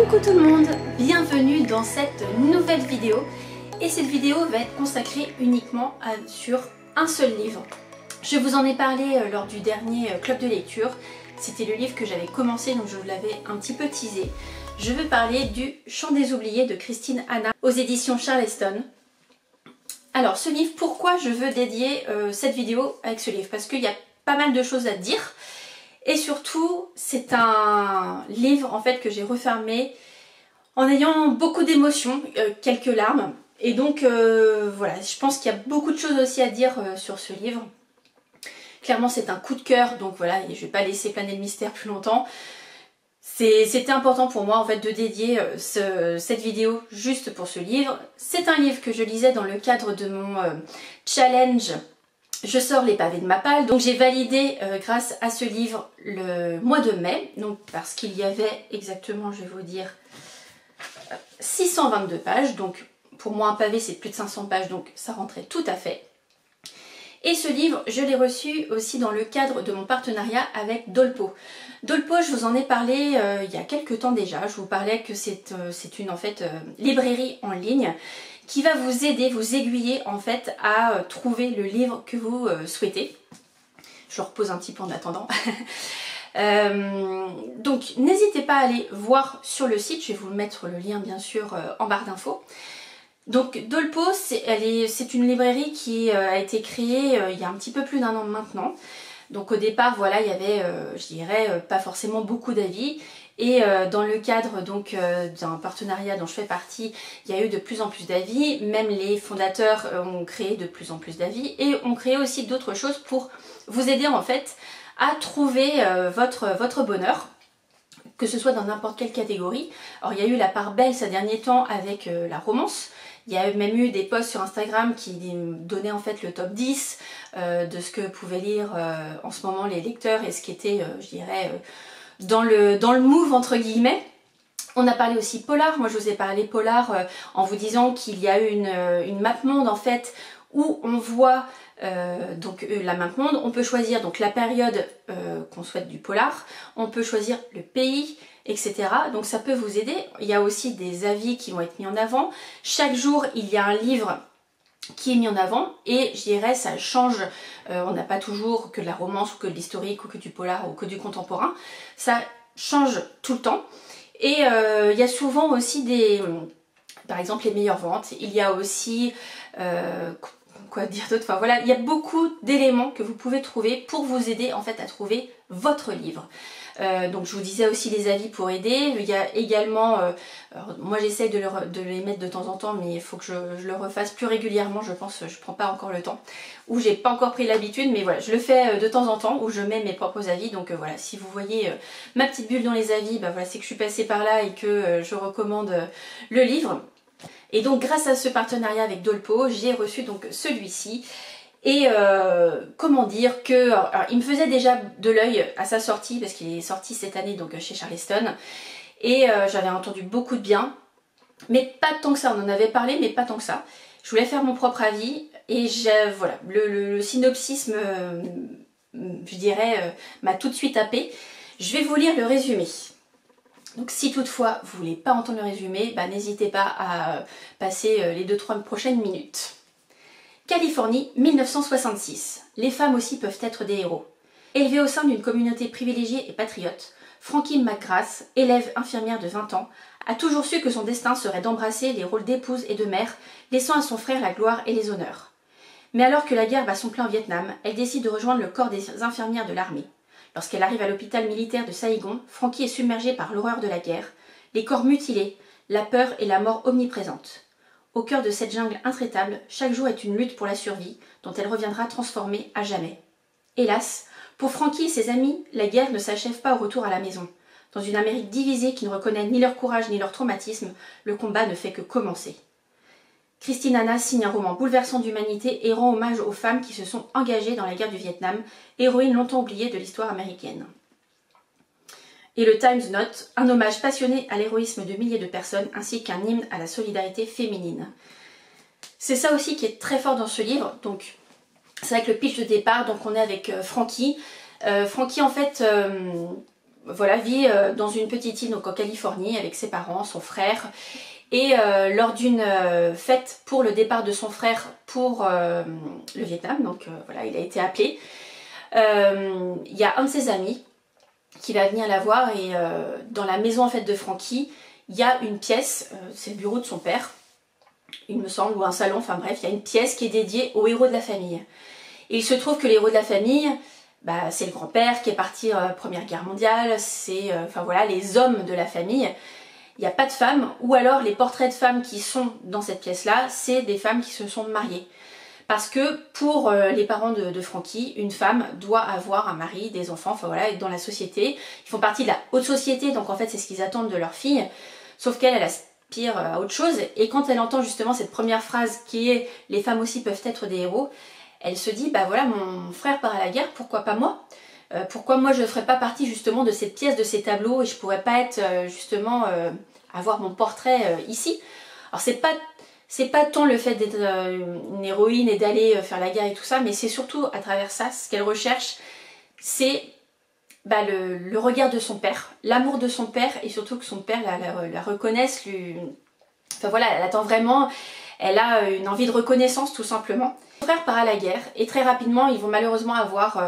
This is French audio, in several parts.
Coucou tout le monde, bienvenue dans cette nouvelle vidéo et cette vidéo va être consacrée uniquement sur un seul livre. Je vous en ai parlé lors du dernier club de lecture, c'était le livre que j'avais commencé donc je vous l'avais un petit peu teasé. Je veux parler du Chant des oubliés de Christine Hanna aux éditions Charleston. Alors ce livre, pourquoi je veux dédier cette vidéo avec ce livre? Parce qu'il y a pas mal de choses à dire. Et surtout, c'est un livre en fait que j'ai refermé en ayant beaucoup d'émotions, quelques larmes. Et donc voilà, je pense qu'il y a beaucoup de choses aussi à dire sur ce livre. Clairement c'est un coup de cœur, donc voilà, je ne vais pas laisser planer le mystère plus longtemps. C'était important pour moi en fait de dédier cette vidéo juste pour ce livre. C'est un livre que je lisais dans le cadre de mon challenge Je sors les pavés de ma palle, donc j'ai validé grâce à ce livre le mois de mai, donc parce qu'il y avait exactement, je vais vous dire, 622 pages, donc pour moi un pavé c'est plus de 500 pages, donc ça rentrait tout à fait. Et ce livre, je l'ai reçu aussi dans le cadre de mon partenariat avec Dolpo. Dolpo, je vous en ai parlé il y a quelques temps déjà, je vous parlais que c'est une en fait librairie en ligne qui va vous aider, vous aiguiller en fait à trouver le livre que vous souhaitez. Je le repose un petit peu en attendant. Donc n'hésitez pas à aller voir sur le site, je vais vous mettre le lien bien sûr en barre d'infos. Donc Dolpo, c'est une librairie qui a été créée il y a un petit peu plus d'un an maintenant. Donc au départ, voilà, il y avait, je dirais, pas forcément beaucoup d'avis. Et dans le cadre donc d'un partenariat dont je fais partie, il y a eu de plus en plus d'avis. Même les fondateurs ont créé de plus en plus d'avis et ont créé aussi d'autres choses pour vous aider en fait à trouver votre bonheur, que ce soit dans n'importe quelle catégorie. Alors il y a eu la part belle ces derniers temps avec la romance. Il y a même eu des posts sur Instagram qui donnaient en fait le top 10 de ce que pouvaient lire en ce moment les lecteurs et ce qui était, je dirais, dans le move entre guillemets. On a parlé aussi polar. Moi je vous ai parlé polar en vous disant qu'il y a eu une map monde en fait où on voit la map monde. On peut choisir donc la période qu'on souhaite du polar, on peut choisir le pays, etc. Donc ça peut vous aider. Il y a aussi des avis qui vont être mis en avant. Chaque jour il y a un livre qui est mis en avant et je dirais ça change, on n'a pas toujours que de la romance ou que de l'historique ou que du polar ou que du contemporain, ça change tout le temps et il y a souvent aussi par exemple les meilleures ventes, il y a aussi quoi dire d'autre, enfin voilà, il y a beaucoup d'éléments que vous pouvez trouver pour vous aider en fait à trouver votre livre. Donc je vous disais aussi les avis pour aider. Il y a également, moi j'essaye de les mettre de temps en temps, mais il faut que je le refasse plus régulièrement, je pense, je prends pas encore le temps, ou j'ai pas encore pris l'habitude, mais voilà, je le fais de temps en temps, où je mets mes propres avis. Donc voilà, si vous voyez ma petite bulle dans les avis, bah voilà, c'est que je suis passée par là et que je recommande le livre. Et donc grâce à ce partenariat avec Dolpo, j'ai reçu donc celui-ci. Et comment dire que alors, il me faisait déjà de l'œil à sa sortie parce qu'il est sorti cette année donc chez Charleston et j'avais entendu beaucoup de bien, mais pas tant que ça. On en avait parlé mais pas tant que ça. Je voulais faire mon propre avis et voilà, le synopsis je dirais m'a tout de suite happé. Je vais vous lire le résumé. Donc si toutefois vous voulez pas entendre le résumé, bah, n'hésitez pas à passer les 2-3 prochaines minutes. Californie, 1966. Les femmes aussi peuvent être des héros. Élevée au sein d'une communauté privilégiée et patriote, Frankie McGrath, élève infirmière de 20 ans, a toujours su que son destin serait d'embrasser les rôles d'épouse et de mère, laissant à son frère la gloire et les honneurs. Mais alors que la guerre bat son plein au Vietnam, elle décide de rejoindre le corps des infirmières de l'armée. Lorsqu'elle arrive à l'hôpital militaire de Saïgon, Frankie est submergée par l'horreur de la guerre, les corps mutilés, la peur et la mort omniprésentes. Au cœur de cette jungle intraitable, chaque jour est une lutte pour la survie, dont elle reviendra transformée à jamais. Hélas, pour Frankie et ses amis, la guerre ne s'achève pas au retour à la maison. Dans une Amérique divisée qui ne reconnaît ni leur courage ni leur traumatisme, le combat ne fait que commencer. Christine Hanna signe un roman bouleversant d'humanité et rend hommage aux femmes qui se sont engagées dans la guerre du Vietnam, héroïne longtemps oubliée de l'histoire américaine. Et le Times note un hommage passionné à l'héroïsme de milliers de personnes ainsi qu'un hymne à la solidarité féminine. C'est ça aussi qui est très fort dans ce livre. Donc c'est avec le pitch de départ, donc on est avec Frankie. Frankie en fait, voilà, vit dans une petite île donc en Californie avec ses parents, son frère. Et lors d'une fête pour le départ de son frère pour le Vietnam, donc voilà, il a été appelé, il y a un de ses amis qui va venir la voir et dans la maison en fait de Frankie, il y a une pièce, c'est le bureau de son père, il me semble, ou un salon, enfin bref, il y a une pièce qui est dédiée aux héros de la famille. Et il se trouve que les héros de la famille, bah, c'est le grand-père qui est parti Première Guerre mondiale, c'est enfin voilà, les hommes de la famille. Il n'y a pas de femmes, ou alors les portraits de femmes qui sont dans cette pièce-là, c'est des femmes qui se sont mariées. Parce que pour les parents de Frankie, une femme doit avoir un mari, des enfants, enfin voilà, être dans la société. Ils font partie de la haute société, donc en fait c'est ce qu'ils attendent de leur fille. Sauf qu'elle, elle aspire à autre chose. Et quand elle entend justement cette première phrase qui est « les femmes aussi peuvent être des héros », elle se dit « bah voilà, mon frère part à la guerre, pourquoi pas moi ? Pourquoi moi je ne ferais pas partie justement de cette pièce, de ces tableaux, et je pourrais pas être justement avoir mon portrait ici ?» Alors c'est pas tant le fait d'être une héroïne et d'aller faire la guerre et tout ça, mais c'est surtout à travers ça, ce qu'elle recherche, c'est bah, le regard de son père, l'amour de son père, et surtout que son père la reconnaisse, enfin voilà, elle attend vraiment, elle a une envie de reconnaissance tout simplement. Son frère part à la guerre, et très rapidement ils vont malheureusement avoir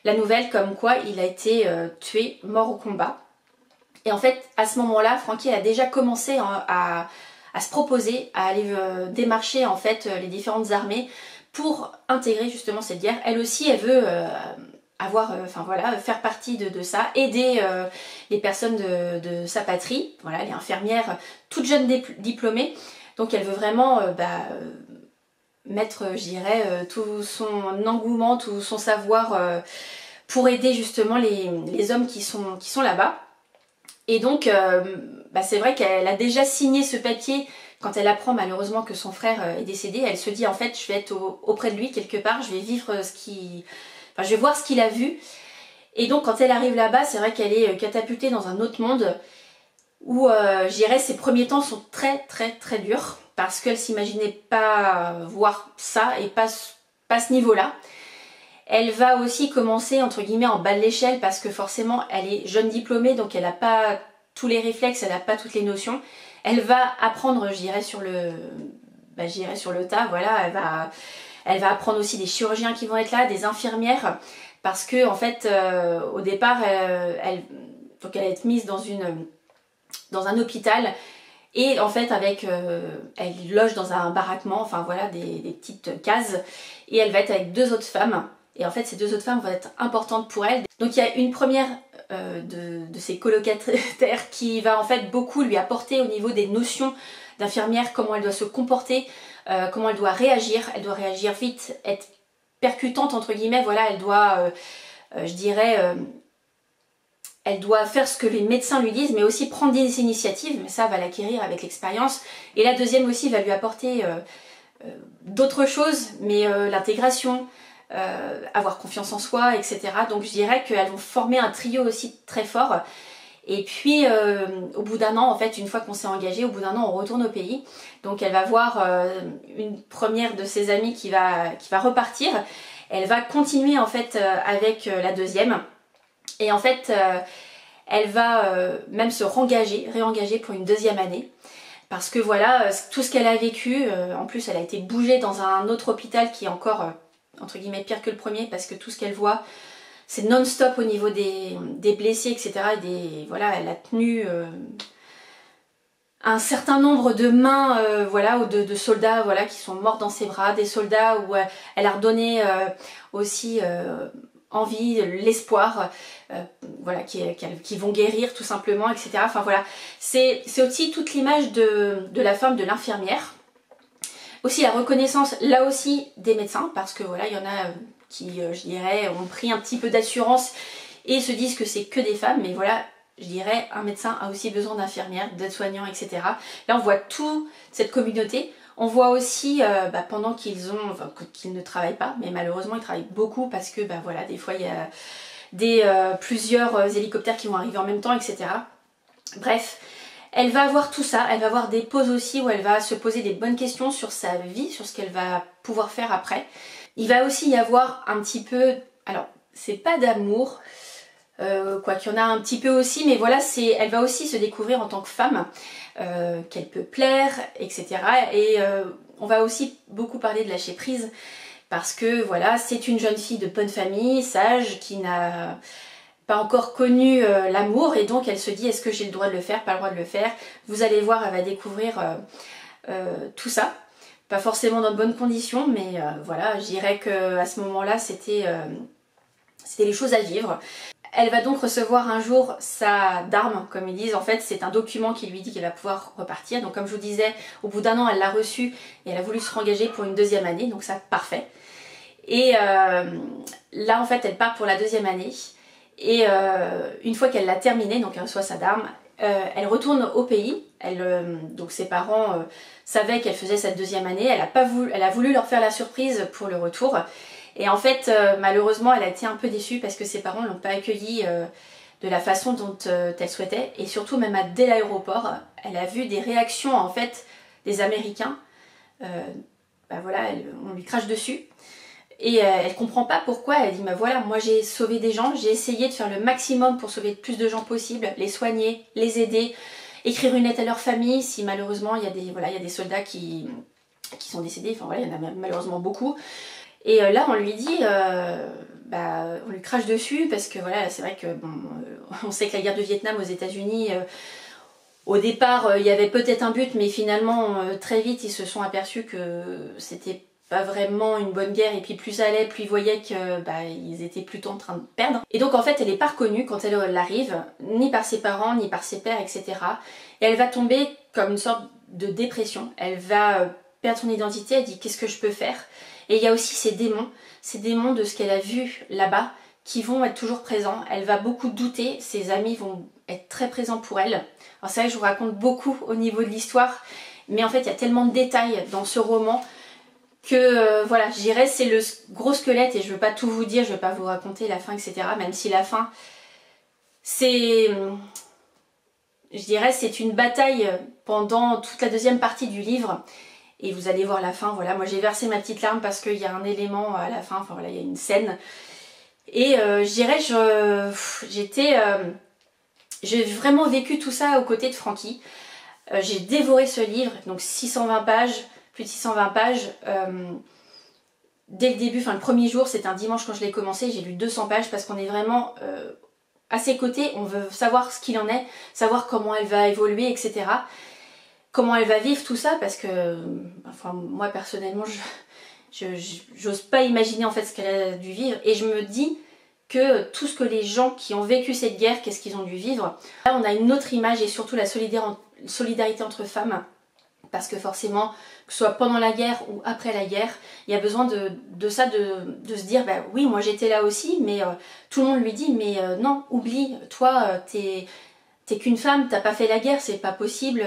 la nouvelle comme quoi il a été tué, mort au combat. Et en fait, à ce moment-là, Frankie elle a déjà commencé à se proposer, à aller démarcher en fait les différentes armées pour intégrer justement cette guerre. Elle aussi, elle veut enfin voilà, faire partie de ça, aider les personnes de sa patrie. Voilà, elle est infirmière, toute jeune diplômée, donc elle veut vraiment mettre, je dirais, tout son engouement, tout son savoir pour aider justement les hommes qui sont là-bas. Et donc, bah c'est vrai qu'elle a déjà signé ce papier quand elle apprend malheureusement que son frère est décédé. Elle se dit en fait, je vais être auprès de lui quelque part, je vais vivre enfin, je vais voir ce qu'il a vu. Et donc, quand elle arrive là-bas, c'est vrai qu'elle est catapultée dans un autre monde où, je dirais, ses premiers temps sont très très très durs parce qu'elle s'imaginait pas voir ça et pas ce niveau-là. Elle va aussi commencer entre guillemets en bas de l'échelle parce que forcément elle est jeune diplômée, donc elle n'a pas tous les réflexes, elle n'a pas toutes les notions. Elle va apprendre, je dirais, sur le tas, voilà, elle va apprendre aussi des chirurgiens qui vont être là, des infirmières, parce que en fait au départ elle va être mise dans un hôpital. Et en fait elle loge dans un baraquement, enfin voilà, des petites cases, et elle va être avec deux autres femmes. Et en fait, ces deux autres femmes vont être importantes pour elle. Donc il y a une première de ses colocataires qui va en fait beaucoup lui apporter au niveau des notions d'infirmière, comment elle doit se comporter, comment elle doit réagir vite, être percutante entre guillemets, voilà, elle doit, je dirais, elle doit faire ce que les médecins lui disent, mais aussi prendre des initiatives, mais ça va l'acquérir avec l'expérience. Et la deuxième aussi va lui apporter d'autres choses, mais l'intégration, avoir confiance en soi, etc. Donc je dirais qu'elles vont former un trio aussi très fort. Et puis au bout d'un an, en fait, une fois qu'on s'est engagé, au bout d'un an on retourne au pays. Donc elle va voir une première de ses amies qui va repartir. Elle va continuer en fait avec la deuxième. Et en fait elle va même se réengager pour une deuxième année. Parce que voilà, tout ce qu'elle a vécu, en plus elle a été bougée dans un autre hôpital qui est encore entre guillemets pire que le premier, parce que tout ce qu'elle voit c'est non-stop au niveau des blessés, etc. Voilà, elle a tenu un certain nombre de mains voilà, ou de soldats voilà, qui sont morts dans ses bras, des soldats où elle a redonné aussi envie, l'espoir, voilà, qui vont guérir tout simplement, etc. Enfin voilà, c'est aussi toute l'image de la femme, de l'infirmière. Aussi la reconnaissance, là aussi, des médecins, parce que voilà, il y en a qui, je dirais, ont pris un petit peu d'assurance et se disent que c'est que des femmes, mais voilà, je dirais, un médecin a aussi besoin d'infirmières, d'aides-soignants, etc. Là, on voit toute cette communauté. On voit aussi, pendant qu'ils ne travaillent pas, mais malheureusement, ils travaillent beaucoup parce que, voilà, des fois, il y a plusieurs hélicoptères qui vont arriver en même temps, etc. Bref. Elle va avoir tout ça, elle va avoir des pauses aussi où elle va se poser des bonnes questions sur sa vie, sur ce qu'elle va pouvoir faire après. Il va aussi y avoir un petit peu, alors c'est pas d'amour, quoi qu'il y en a un petit peu aussi, mais voilà, elle va aussi se découvrir en tant que femme, qu'elle peut plaire, etc. Et on va aussi beaucoup parler de lâcher prise, parce que voilà, c'est une jeune fille de bonne famille, sage, qui n'a pas encore connu l'amour, et donc elle se dit, est-ce que j'ai le droit de le faire, pas le droit de le faire. Vous allez voir, elle va découvrir tout ça. Pas forcément dans de bonnes conditions, mais voilà, je dirais qu'à ce moment-là, c'était les choses à vivre. Elle va donc recevoir un jour sa dharme, comme ils disent. En fait, c'est un document qui lui dit qu'elle va pouvoir repartir. Donc comme je vous disais, au bout d'1 an, elle l'a reçu et elle a voulu se rengager pour une 2e année. Donc ça, parfait. Et là, en fait, elle part pour la 2e année. Et une fois qu'elle l'a terminée, donc elle reçoit sa dharme, elle retourne au pays. Donc ses parents savaient qu'elle faisait cette 2e année. Elle a voulu leur faire la surprise pour le retour. Et en fait, malheureusement, elle a été un peu déçue parce que ses parents ne l'ont pas accueillie de la façon dont elle souhaitait. Et surtout, même dès l'aéroport, elle a vu des réactions en fait des Américains. Voilà, on lui crache dessus. Et elle comprend pas pourquoi. Elle dit, bah voilà, moi j'ai sauvé des gens, j'ai essayé de faire le maximum pour sauver le plus de gens possible, les soigner, les aider, écrire une lettre à leur famille si malheureusement il y a des soldats qui sont décédés. Enfin voilà, il y en a malheureusement beaucoup. Et là, on lui dit, on lui crache dessus parce que voilà, c'est vrai que bon, on sait que la guerre du Vietnam aux États-Unis, au départ, il y avait peut-être un but, mais finalement, très vite, ils se sont aperçus que c'était pas vraiment une bonne guerre. Et puis plus ça allait, plus ils voyaient qu'ils étaient plutôt en train de perdre. Et donc en fait, elle n'est pas reconnue quand elle arrive, ni par ses parents, ni par ses pères, etc. Et elle va tomber comme une sorte de dépression. Elle va perdre son identité. Elle dit, qu'est-ce que je peux faire? Et il y a aussi ces démons de ce qu'elle a vu là-bas, qui vont être toujours présents. Elle va beaucoup douter, ses amis vont être très présents pour elle. Alors c'est vrai que je vous raconte beaucoup au niveau de l'histoire, mais en fait il y a tellement de détails dans ce roman que voilà, je dirais c'est le gros squelette, et je ne veux pas tout vous dire, je ne vais pas vous raconter la fin, etc. Même si la fin, je dirais c'est une bataille pendant toute la 2e partie du livre. Et vous allez voir la fin, voilà, moi j'ai versé ma petite larme parce qu'il y a un élément à la fin, enfin voilà, il y a une scène. Et je dirais, j'ai vraiment vécu tout ça aux côtés de Frankie. J'ai dévoré ce livre, donc 620 pages, plus de 620 pages. Dès le début, enfin le premier jour, c'était un dimanche quand je l'ai commencé, j'ai lu 200 pages parce qu'on est vraiment à ses côtés, on veut savoir ce qu'il en est, savoir comment elle va évoluer, etc. Comment elle va vivre tout ça, parce que enfin moi personnellement j'ose pas imaginer en fait ce qu'elle a dû vivre, et je me dis que tout ce que les gens qui ont vécu cette guerre, qu'est-ce qu'ils ont dû vivre. Là on a une autre image, et surtout la solidarité entre femmes, parce que forcément, que ce soit pendant la guerre ou après la guerre, il y a besoin de ça, de se dire, bah oui, moi j'étais là aussi, mais tout le monde lui dit, mais non, oublie, toi t'es qu'une femme, t'as pas fait la guerre, c'est pas possible,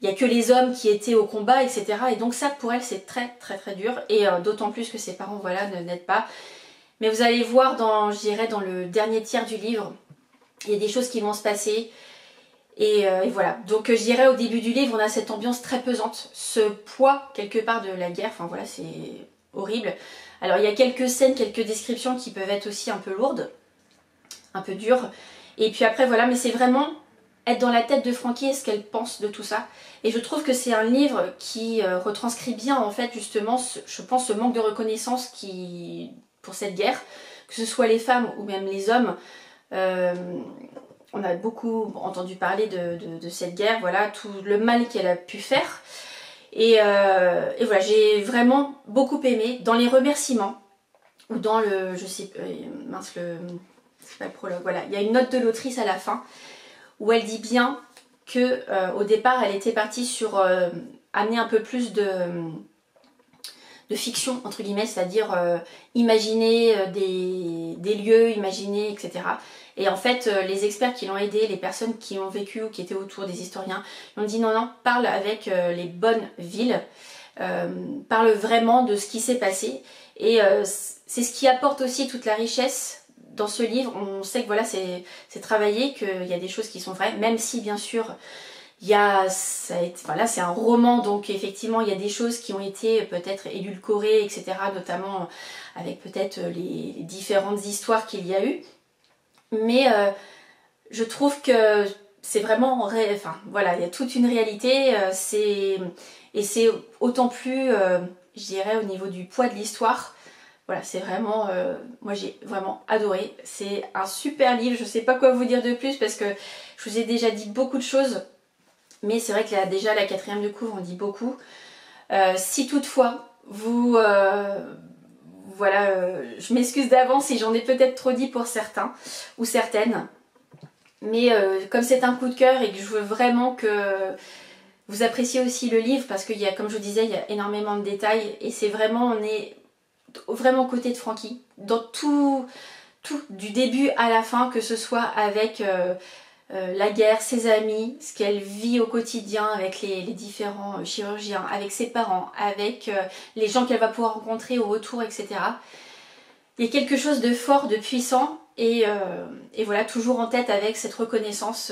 il n'y a que les hommes qui étaient au combat, etc. Et donc ça, pour elle, c'est très très très dur, et d'autant plus que ses parents, voilà, ne n'aident pas. Mais vous allez voir, je dirais, dans le dernier tiers du livre, il y a des choses qui vont se passer, et voilà. Donc je dirais, au début du livre, on a cette ambiance très pesante, ce poids, quelque part, de la guerre, enfin voilà, c'est horrible. Alors il y a quelques scènes, quelques descriptions qui peuvent être aussi un peu lourdes, un peu dures, et puis après, voilà, mais c'est vraiment être dans la tête de Frankie et ce qu'elle pense de tout ça. Et je trouve que c'est un livre qui retranscrit bien, en fait, justement, je pense, ce manque de reconnaissance pour cette guerre, que ce soit les femmes ou même les hommes. On a beaucoup entendu parler de cette guerre, voilà, tout le mal qu'elle a pu faire. Et voilà, j'ai vraiment beaucoup aimé. Dans les remerciements, ou dans le, je sais, mince, c'est pas le prologue, voilà, il y a une note de l'autrice à la fin, où elle dit bien que au départ elle était partie sur amener un peu plus de fiction, entre guillemets, c'est-à-dire imaginer des lieux, imaginer, etc. Et en fait, les experts qui l'ont aidé, les personnes qui ont vécu ou qui étaient autour, des historiens, ils ont dit non, non, parle avec les bonnes villes, parle vraiment de ce qui s'est passé. Et c'est ce qui apporte aussi toute la richesse dans ce livre. On sait que voilà, c'est travaillé, qu'il y a des choses qui sont vraies, même si bien sûr là c'est un roman, donc effectivement il y a des choses qui ont été peut-être édulcorées, etc. Notamment avec peut-être les différentes histoires qu'il y a eu. mais je trouve que c'est vraiment, enfin voilà, il y a toute une réalité, et c'est autant plus, je dirais, au niveau du poids de l'histoire. Voilà, c'est vraiment, moi j'ai vraiment adoré. C'est un super livre, je sais pas quoi vous dire de plus parce que je vous ai déjà dit beaucoup de choses, mais c'est vrai que là, déjà la 4e de couvre en dit beaucoup. Si toutefois vous, voilà, je m'excuse d'avance si j'en ai peut-être trop dit pour certains ou certaines, mais comme c'est un coup de cœur et que je veux vraiment que vous appréciez aussi le livre, parce qu'il y a, comme je vous disais, il y a énormément de détails et c'est vraiment, on est vraiment aux côtés de Frankie dans tout du début à la fin, que ce soit avec la guerre, ses amis, ce qu'elle vit au quotidien avec les différents chirurgiens, avec ses parents, avec les gens qu'elle va pouvoir rencontrer au retour, etc. Il y a quelque chose de fort, de puissant, et voilà, toujours en tête avec cette reconnaissance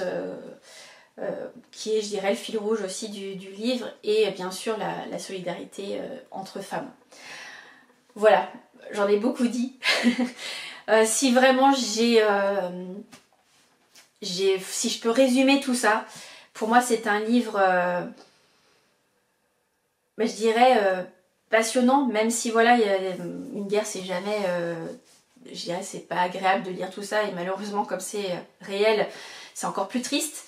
qui est, je dirais, le fil rouge aussi du livre, et bien sûr la solidarité entre femmes. Voilà, j'en ai beaucoup dit. Si vraiment si je peux résumer tout ça, pour moi c'est un livre, je dirais, passionnant, même si voilà, une guerre c'est jamais, je dirais, c'est pas agréable de lire tout ça, et malheureusement comme c'est réel, c'est encore plus triste.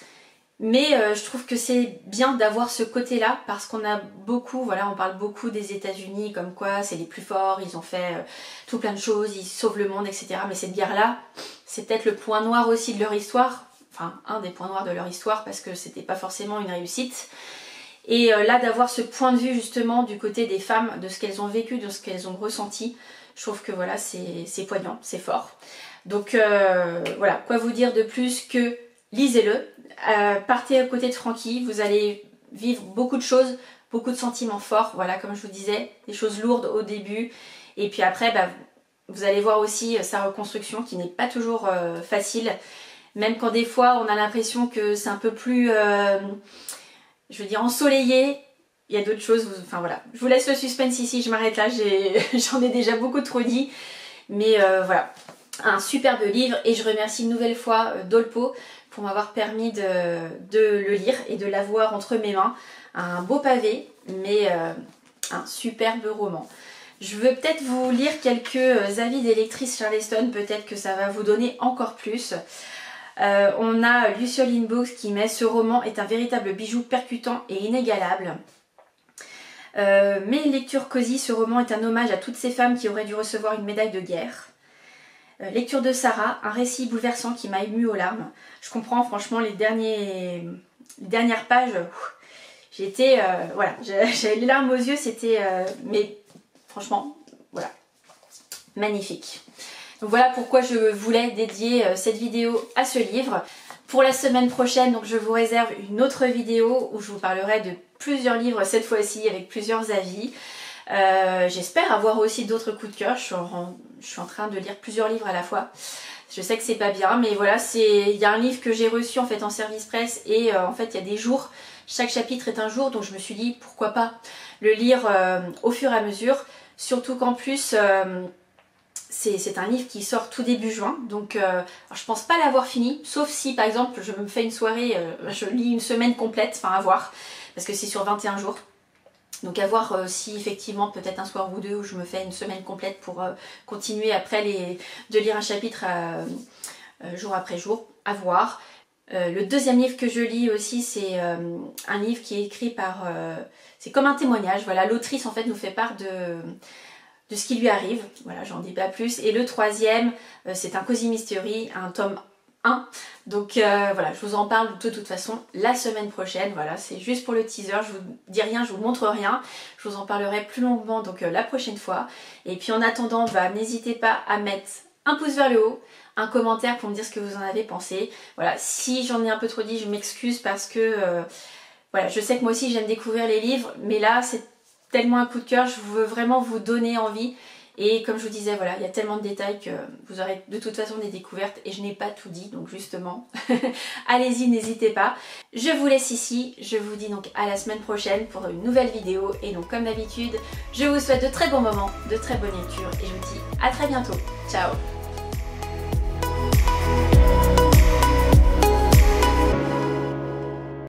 Mais je trouve que c'est bien d'avoir ce côté-là, parce qu'on a beaucoup, voilà, on parle beaucoup des États-Unis comme quoi c'est les plus forts, ils ont fait tout plein de choses, ils sauvent le monde, etc. Mais cette guerre-là, c'est peut-être le point noir aussi de leur histoire, enfin un des points noirs de leur histoire, parce que c'était pas forcément une réussite. Et là, d'avoir ce point de vue justement du côté des femmes, de ce qu'elles ont vécu, de ce qu'elles ont ressenti, je trouve que voilà, c'est poignant, c'est fort. Donc voilà, quoi vous dire de plus que lisez-le. Partez à côté de Frankie, vous allez vivre beaucoup de choses, beaucoup de sentiments forts, voilà, comme je vous disais, des choses lourdes au début, et puis après vous allez voir aussi sa reconstruction qui n'est pas toujours facile, même quand des fois on a l'impression que c'est un peu plus, je veux dire, ensoleillé, il y a d'autres choses, enfin voilà, je vous laisse le suspense ici, je m'arrête là, j'en ai déjà beaucoup trop dit, mais voilà, un superbe livre, et je remercie une nouvelle fois Dolpo pour m'avoir permis de le lire et de l'avoir entre mes mains. Un beau pavé, mais un superbe roman. Je veux peut-être vous lire quelques avis des lectrices Charleston, peut-être que ça va vous donner encore plus. On a Lucioline Books qui met « Ce roman est un véritable bijou percutant et inégalable ». Mes lectures cosy, ce roman est un hommage à toutes ces femmes qui auraient dû recevoir une médaille de guerre. Lecture de Sarah, un récit bouleversant qui m'a émue aux larmes. Je comprends, franchement, les dernières pages, j'étais, voilà, j'avais les larmes aux yeux, c'était, mais franchement, voilà, magnifique. Donc voilà pourquoi je voulais dédier cette vidéo à ce livre. Pour la semaine prochaine, donc je vous réserve une autre vidéo où je vous parlerai de plusieurs livres cette fois-ci avec plusieurs avis. J'espère avoir aussi d'autres coups de cœur. Je suis en train de lire plusieurs livres à la fois. Je sais que c'est pas bien, mais voilà, il y a un livre que j'ai reçu en fait en service presse, et en fait il y a des jours, chaque chapitre est un jour, donc je me suis dit pourquoi pas le lire au fur et à mesure. Surtout qu'en plus c'est un livre qui sort tout début juin, donc alors, je pense pas l'avoir fini, sauf si par exemple je me fais une soirée, je lis une semaine complète, enfin à voir, parce que c'est sur 21 jours. Donc à voir si effectivement peut-être un soir ou deux où je me fais une semaine complète pour continuer après de lire un chapitre jour après jour, à voir. Le deuxième livre que je lis aussi, c'est un livre qui est écrit par... c'est comme un témoignage, voilà, l'autrice en fait nous fait part de ce qui lui arrive, voilà, j'en dis pas plus. Et le troisième, c'est un Cozy Mystery, un tome 1. Donc voilà, je vous en parle de toute façon la semaine prochaine. Voilà, c'est juste pour le teaser, je vous dis rien, je vous montre rien. Je vous en parlerai plus longuement donc la prochaine fois. Et puis en attendant, n'hésitez pas à mettre un pouce vers le haut, un commentaire pour me dire ce que vous en avez pensé. Voilà, si j'en ai un peu trop dit, je m'excuse parce que voilà, je sais que moi aussi j'aime découvrir les livres, mais là c'est tellement un coup de cœur, je veux vraiment vous donner envie. Et comme je vous disais, voilà, il y a tellement de détails que vous aurez de toute façon des découvertes, et je n'ai pas tout dit, donc justement, allez-y, n'hésitez pas. Je vous laisse ici, je vous dis donc à la semaine prochaine pour une nouvelle vidéo, et donc comme d'habitude, je vous souhaite de très bons moments, de très bonnes lectures, et je vous dis à très bientôt. Ciao!